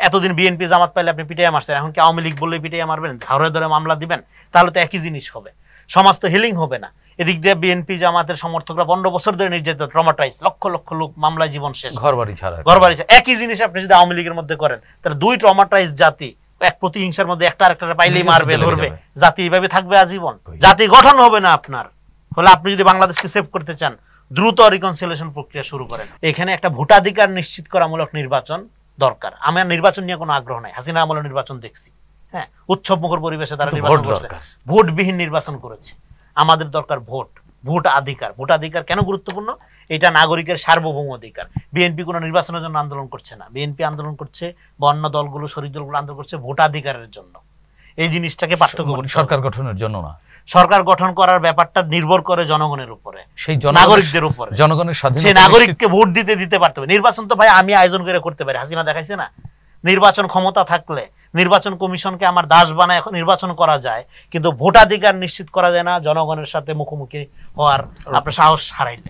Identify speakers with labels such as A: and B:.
A: এতদিন বিএনপি জামাত পাইলে আপনি পিটাইয়া মারছেন, এখন কি আওয়ামী লীগ বললে পিটাইয়া মারবেন, ধরে ধরে মামলা দিবেন? তাহলে তো একই জিনিস হবে, সমাজ তো হিলিং হবে না। এদিক দিয়ে বিএনপি জামাতের সমর্থকরা 15 বছর ধরে নির্যাতিত, ট্রমাটাইজ, লক্ষ লক্ষ লোক মামলায় জীবন শেষ, ঘরবাড়ি ছাড়া। একই জিনিস আপনি যদি আওয়ামী লীগের মধ্যে করেন, তাহলে দুই ট্রমাটাইজ জাতি এক প্রতিহিংসার মধ্যে একটা আরেকটা পাইলেই মারবে, ধরবে, জাতি এইভাবে থাকবে আজীবন, জাতি গঠন হবে না আপনার। ফলে আপনি যদি বাংলাদেশকে সেভ করতে চান, দ্রুত রিকনসিলিয়েশন প্রক্রিয়া শুরু করেন। এখানে একটা ভোটাধিকার নিশ্চিত করামূলক নির্বাচন দরকার। আমার নির্বাচন নিয়ে কোনো আগ্রহ নাই, হাসিনা আমলের নির্বাচন দেখছি, হ্যাঁ, উৎসব মুখর পরিবেশে তারা নির্বাচন করছে, ভোটবিহীন নির্বাচন করেছে। আমাদের দরকার ভোট, ভোটাধিকার। ভোটাধিকার কেন গুরুত্বপূর্ণ? এটা নাগরিকের সার্বভৌম অধিকার। বিএনপি কোনো নির্বাচনের জন্য আন্দোলন করছে না, বিএনপি আন্দোলন করছে বা অন্য দলগুলো, শরীর দলগুলো আন্দোলন করছে ভোটাধিকারের জন্য। এই জিনিসটাকে পার্থক্য,
B: সরকার গঠনের জন্য না।
A: সরকার গঠন করার ব্যাপারটা নির্ভর করে জনগণের উপরে, সেই নাগরিকদের উপরে। জনগণের স্বাধীনতা, সেই নাগরিককে ভোট দিতে পারতে হবে। নির্বাচন তো ভাই আমি আয়োজন করে করতে পারি, হাসিনা দেখাইছে না? নির্বাচন ক্ষমতা থাকলে নির্বাচন কমিশনকে আমার দাস বানায় এখন নির্বাচন করা যায়, কিন্তু ভোটাধিকার নিশ্চিত করা যায় না জনগণের সাথে মুখোমুখি হওয়ার আপনার সাহস হারাইলে।